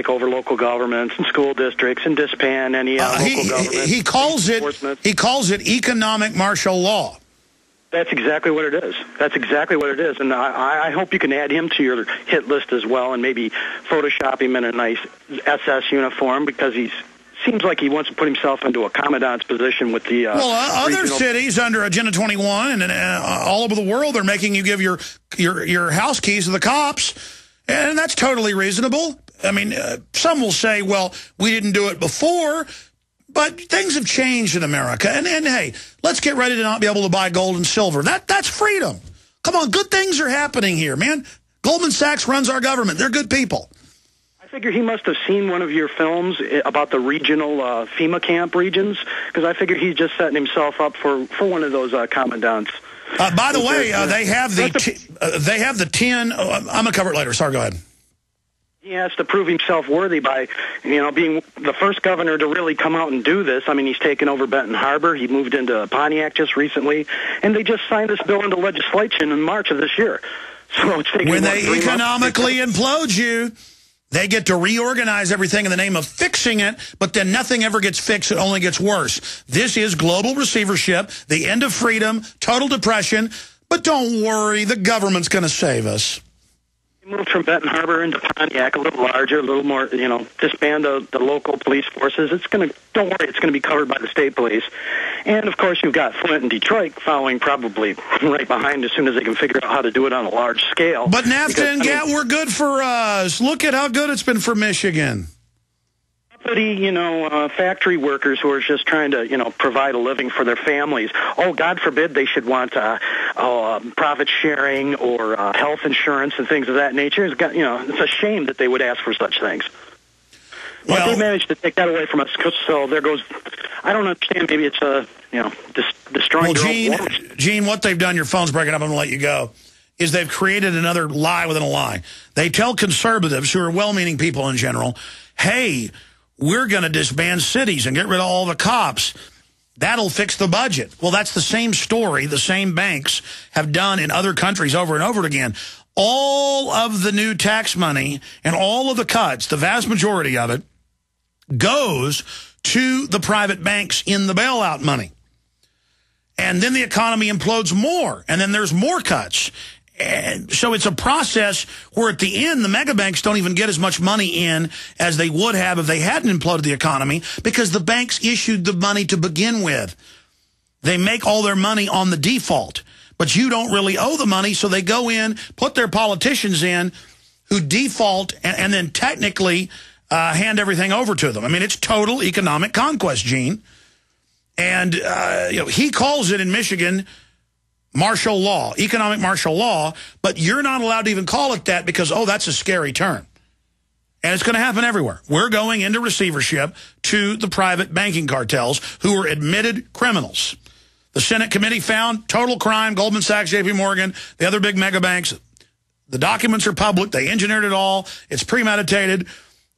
take over local governments and school districts and disband any local government. He calls it economic martial law. That's exactly what it is. That's exactly what it is. And I hope you can add him to your hit list as well, and maybe Photoshop him in a nice SS uniform, because he seems like he wants to put himself into a commandant's position with the other cities under Agenda 21 and all over the world, they're making you give your house keys to the cops, and that's totally reasonable. I mean, some will say, well, we didn't do it before, but things have changed in America. And hey, let's get ready to not be able to buy gold and silver. That's freedom. Come on, good things are happening here, man. Goldman Sachs runs our government. They're good people. I figure he must have seen one of your films about the regional FEMA camp regions, because I figure he's just setting himself up for one of those commandants. By the way, they have the 10. I'm going to cover it later. Sorry, go ahead. He has to prove himself worthy by, being the first governor to really come out and do this. I mean, he's taken over Benton Harbor. He moved into Pontiac just recently, and they just signed this bill into legislation in March of this year. So it's taking when they economically implode you, they get to reorganize everything in the name of fixing it, but then nothing ever gets fixed. It only gets worse. This is global receivership, the end of freedom, total depression. But don't worry, the government's going to save us. Moved from Benton Harbor into Pontiac, a little larger, a little more, disband the local police forces. Don't worry, it's going to be covered by the state police. And, of course, you've got Flint and Detroit following probably right behind as soon as they can figure out how to do it on a large scale. But NAFTA and GATT were good for us. Look at how good it's been for Michigan. Factory workers who are just trying to, provide a living for their families. Oh, God forbid they should want profit sharing or health insurance and things of that nature. It's a shame that they would ask for such things. But they managed to take that away from us. So there goes. I don't understand. Maybe it's destroying. Well, Gene, what they've done. Your phone's breaking up. I'm going to let you go. Is they've created another lie within a lie. They tell conservatives, who are well-meaning people in general, hey, we're going to disband cities and get rid of all the cops. That'll fix the budget. Well, that's the same story the same banks have done in other countries over and over again. All of the new tax money and all of the cuts, the vast majority of it, goes to the private banks in the bailout money. And then the economy implodes more, and then there's more cuts. And so it's a process where at the end, the mega banks don't even get as much money in as they would have if they hadn't imploded the economy, because the banks issued the money to begin with. They make all their money on the default, but you don't really owe the money, so they go in, put their politicians in who default, and then technically hand everything over to them. I mean, it's total economic conquest, Gene. And he calls it in Michigan martial law, economic martial law, but you're not allowed to even call it that because, that's a scary term. And it's going to happen everywhere. We're going into receivership to the private banking cartels who are admitted criminals. The Senate committee found total crime, Goldman Sachs, J.P. Morgan, the other big mega banks. The documents are public. They engineered it all. It's premeditated.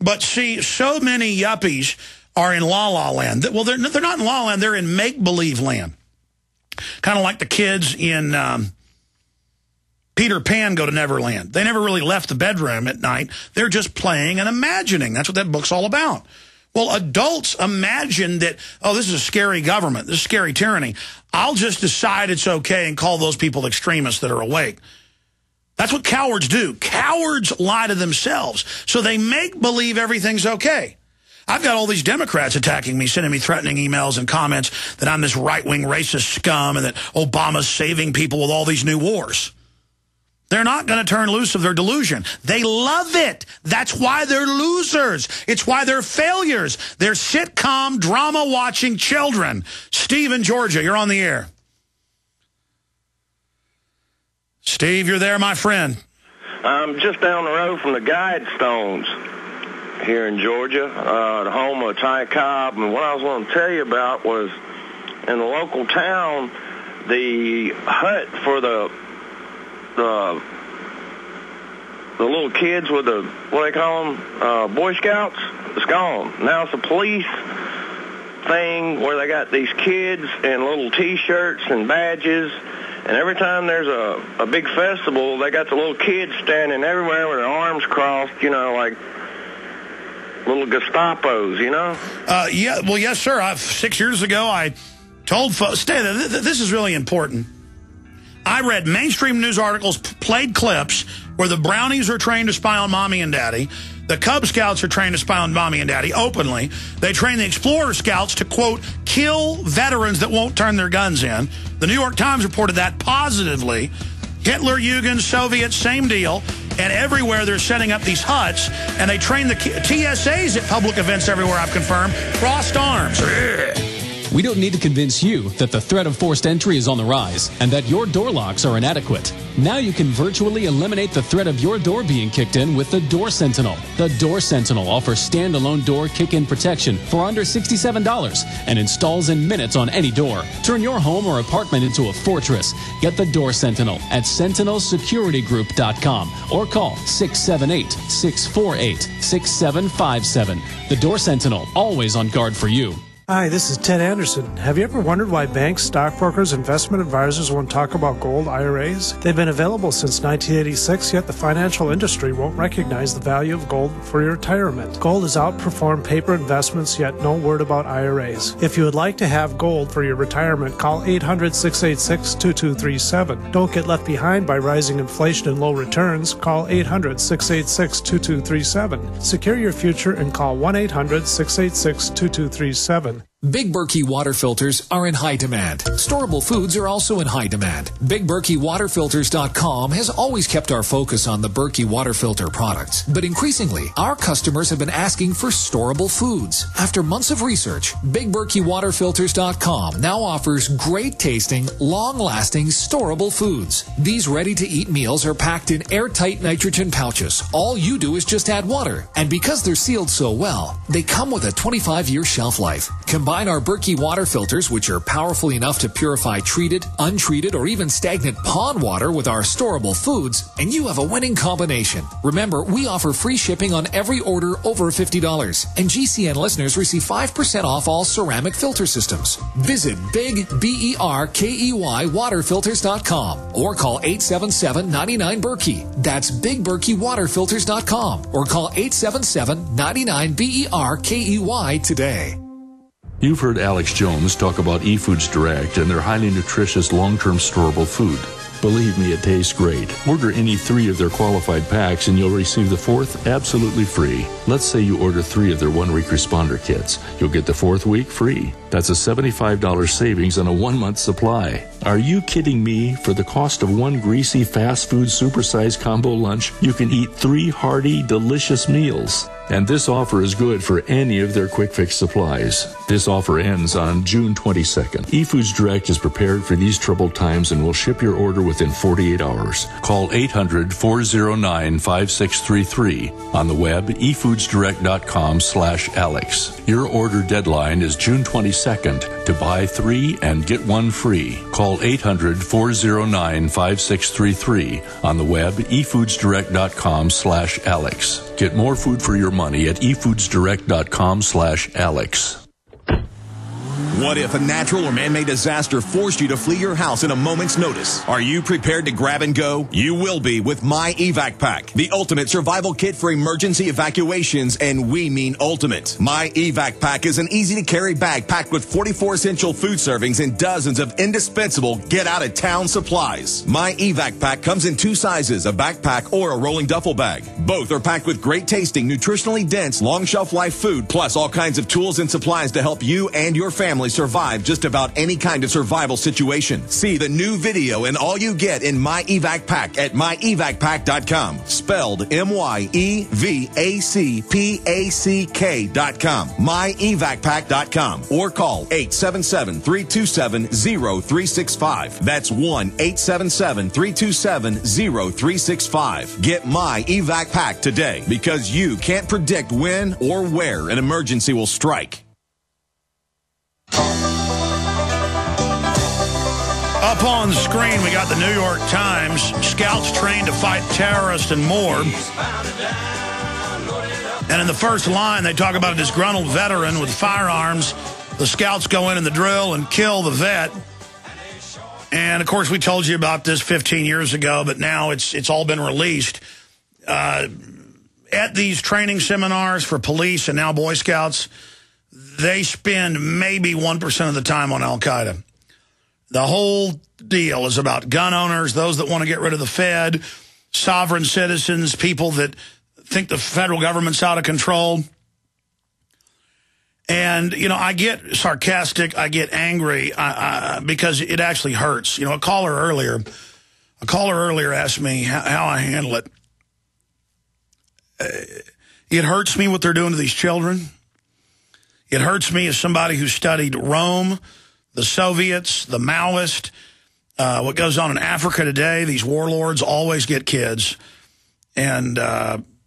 But see, so many yuppies are in la-la land. Well, they're not in la-la land. They're in make-believe land. Kind of like the kids in Peter Pan Go to Neverland. They never really left the bedroom at night. They're just playing and imagining. That's what that book's all about. Well, adults imagine that, this is a scary government. This is scary tyranny. I'll just decide it's okay and call those people extremists that are awake. That's what cowards do. Cowards lie to themselves. So they make believe everything's okay. I've got all these Democrats attacking me, sending me threatening emails and comments that I'm this right-wing racist scum and that Obama's saving people with all these new wars. They're not going to turn loose of their delusion. They love it. That's why they're losers. It's why they're failures. They're sitcom, drama-watching children. Steve in Georgia, you're on the air. Steve, you're there, my friend. I'm just down the road from the Guidestones here in Georgia, the home of Ty Cobb. And what I was going to tell you about was in the local town, the hut for the little kids with the, what they call them, Boy Scouts, it's gone. Now it's a police thing where they got these kids in little T-shirts and badges. And every time there's a big festival, they got the little kids standing everywhere with their arms crossed, like little Gestapos, you know? Yeah, well, yes, sir. 6 years ago, I told folks, this is really important. I read mainstream news articles, played clips where the Brownies are trained to spy on Mommy and Daddy. The Cub Scouts are trained to spy on Mommy and Daddy openly. They train the Explorer Scouts to, quote, kill veterans that won't turn their guns in. The New York Times reported that positively. Hitler, Jugend, Soviets, same deal. And everywhere they're setting up these huts, and they train the TSAs at public events everywhere, I've confirmed. Crossed arms. We don't need to convince you that the threat of forced entry is on the rise and that your door locks are inadequate. Now you can virtually eliminate the threat of your door being kicked in with the Door Sentinel. The Door Sentinel offers standalone door kick-in protection for under $67 and installs in minutes on any door. Turn your home or apartment into a fortress. Get the Door Sentinel at sentinelsecuritygroup.com or call 678-648-6757. The Door Sentinel, always on guard for you. Hi, this is Ted Anderson. Have you ever wondered why banks, stockbrokers, investment advisors won't talk about gold IRAs? They've been available since 1986, yet the financial industry won't recognize the value of gold for your retirement. Gold has outperformed paper investments, yet no word about IRAs. If you would like to have gold for your retirement, call 800-686-2237. Don't get left behind by rising inflation and low returns. Call 800-686-2237. Secure your future and call 1-800-686-2237. Big Berkey water filters are in high demand. Storable foods are also in high demand. BigBerkeyWaterFilters.com has always kept our focus on the Berkey water filter products. But increasingly, our customers have been asking for storable foods. After months of research, BigBerkeyWaterFilters.com now offers great tasting, long-lasting, storable foods. These ready-to-eat meals are packed in airtight nitrogen pouches. All you do is just add water. And because they're sealed so well, they come with a 25-year shelf life. Combine our Berkey water filters, which are powerful enough to purify treated, untreated, or even stagnant pond water with our storable foods, and you have a winning combination. Remember, we offer free shipping on every order over $50, and GCN listeners receive 5% off all ceramic filter systems. Visit BigBerkeyWaterFilters.com or call 877-99-BERKEY. That's BigBerkeyWaterFilters.com or call 877-99-BERKEY today. You've heard Alex Jones talk about eFoods Direct and their highly nutritious long-term storable food. Believe me, it tastes great. Order any 3 of their qualified packs and you'll receive the 4th absolutely free. Let's say you order 3 of their 1-week responder kits. You'll get the 4th week free. That's a $75 savings on a 1-month supply. Are you kidding me? For the cost of 1 greasy fast food supersized combo lunch, you can eat 3 hearty, delicious meals. And this offer is good for any of their quick fix supplies. This offer ends on June 22nd. eFoods Direct is prepared for these troubled times and will ship your order within 48 hours. Call 800-409-5633. On the web, efoodsdirect.com/Alex. Your order deadline is June 22nd. To buy 3 and get 1 free. Call 800-409-5633. On the web, efoodsdirect.com/Alex. Get more food for your money at efoodsdirect.com/Alex. What if a natural or man-made disaster forced you to flee your house in a moment's notice? Are you prepared to grab and go? You will be with My Evac Pack, the ultimate survival kit for emergency evacuations, and we mean ultimate. My Evac Pack is an easy-to-carry bag packed with 44 essential food servings and dozens of indispensable get-out-of-town supplies. My Evac Pack comes in 2 sizes, a backpack or a rolling duffel bag. Both are packed with great-tasting, nutritionally dense, long-shelf-life food, plus all kinds of tools and supplies to help you and your family survive just about any kind of survival situation. See the new video and all you get in My Evac Pack at myevacpack.com. Spelled MYEVACPACK.com. myevacpack.com or call 877-327-0365. That's 1-877-327-0365. Get My Evac Pack today because you can't predict when or where an emergency will strike. Up on the screen, we got the New York Times, scouts trained to fight terrorists and more. And in the first line, they talk about a disgruntled veteran with firearms. The scouts go in the drill and kill the vet. And, of course, we told you about this 15 years ago, but now it's all been released. at these training seminars for police and now Boy Scouts, they spend maybe 1% of the time on Al-Qaeda. The whole deal is about gun owners, those that want to get rid of the Fed, sovereign citizens, people that think the federal government's out of control. And, you know, I get sarcastic, I get angry because it actually hurts. You know, a caller earlier asked me how I handle it. It hurts me what they're doing to these children. It hurts me as somebody who studied Rome, the Soviets, the Maoists, what goes on in Africa today. These warlords always get kids and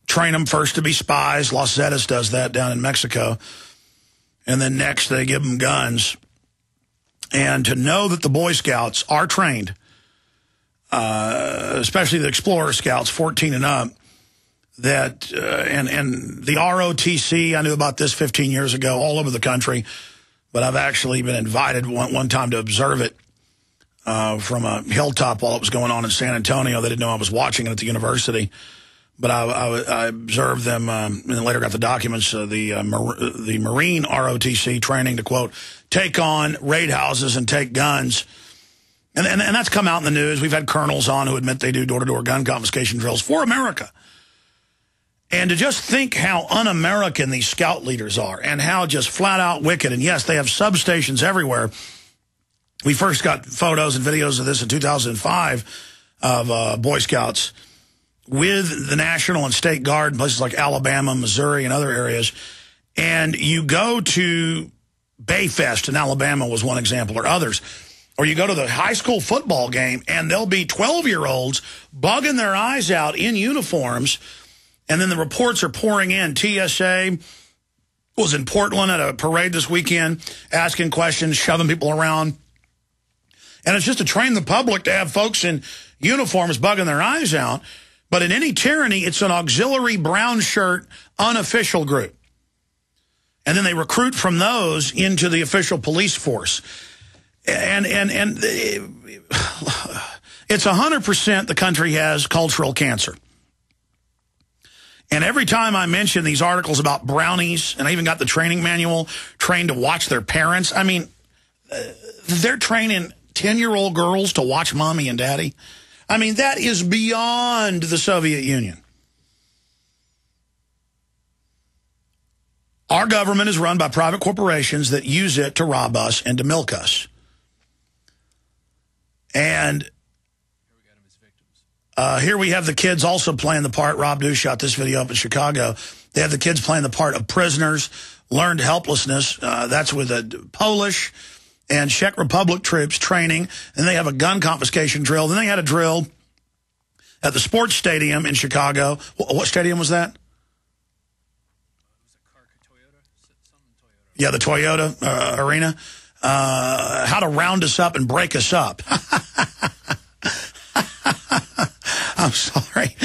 train them first to be spies. Los Zetas does that down in Mexico. And then next they give them guns. And to know that the Boy Scouts are trained, especially the Explorer Scouts, 14 and up, that and the ROTC, I knew about this 15 years ago all over the country, but I've actually been invited one time to observe it from a hilltop while it was going on in San Antonio. They didn't know I was watching it at the university. But I observed them and then later got the documents, the Marine ROTC training to, quote, take on raid houses and take guns. And that's come out in the news. We've had colonels on who admit they do door-to-door gun confiscation drills for America. And to just think how un-American these scout leaders are and how just flat-out wicked. And, yes, they have substations everywhere. We first got photos and videos of this in 2005 of Boy Scouts with the National and State Guard in places like Alabama, Missouri, and other areas. And you go to Bayfest in Alabama was one example, or others. Or you go to the high school football game, and there'll be 12-year-olds bugging their eyes out in uniforms, and then the reports are pouring in. TSA was in Portland at a parade this weekend, asking questions, shoving people around. And it's just to train the public to have folks in uniforms bugging their eyes out. But in any tyranny, it's an auxiliary brown shirt unofficial group. And then they recruit from those into the official police force. And it's 100% the country has cultural cancer. And every time I mention these articles about brownies, and I even got the training manual, trained to watch their parents. I mean, they're training 10-year-old girls to watch mommy and daddy. I mean, that is beyond the Soviet Union. Our government is run by private corporations that use it to rob us and to milk us. And here we have the kids also playing the part. Rob Dew shot this video up in Chicago. They have the kids playing the part of prisoners, learned helplessness. That's with the Polish and Czech Republic troops training. And they have a gun confiscation drill. Then they had a drill at the sports stadium in Chicago. What stadium was that? Yeah, the Toyota Arena. How to round us up and break us up. I'm sorry.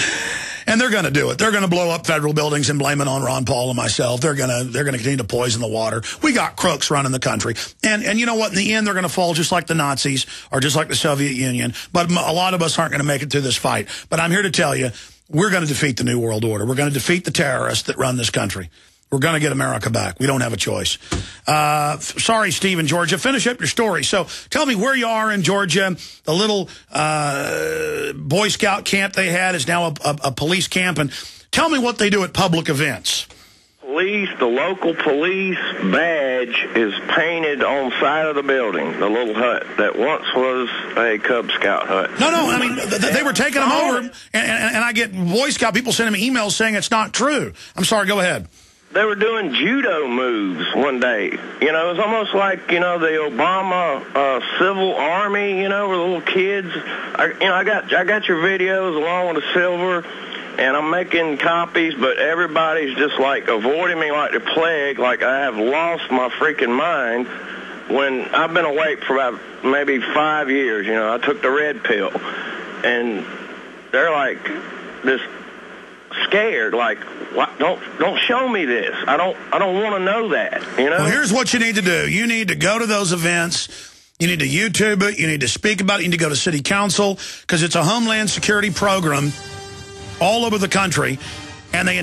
And they're going to do it. They're going to blow up federal buildings and blame it on Ron Paul and myself. They're going to continue to poison the water. We got crooks running the country. And you know what? In the end, they're going to fall just like the Nazis or just like the Soviet Union. But a lot of us aren't going to make it through this fight. But I'm here to tell you, we're going to defeat the New World Order. We're going to defeat the terrorists that run this country. We're going to get America back. We don't have a choice. Sorry, Steve in Georgia. Finish up your story. So tell me where you are in Georgia. The little Boy Scout camp they had is now a police camp. And tell me what they do at public events. The local police badge is painted on the side of the building, the little hut that once was a Cub Scout hut. No, I mean, they were taking them over. And I get Boy Scout people sending me emails saying it's not true. I'm sorry, go ahead. They were doing judo moves one day. You know, it was almost like, you know, the Obama civil army, you know, where the little kids. I got your videos along with the silver, and I'm making copies, but everybody's just like avoiding me like the plague, like I have lost my freaking mind. When I've been awake for about maybe 5 years, you know, I took the red pill, and they're like this. Scared, like, what? Don't show me this. I don't want to know that. You know. Well, here's what you need to do. You need to go to those events. You need to YouTube it. You need to speak about it. You need to go to city council because it's a Homeland Security program all over the country, and they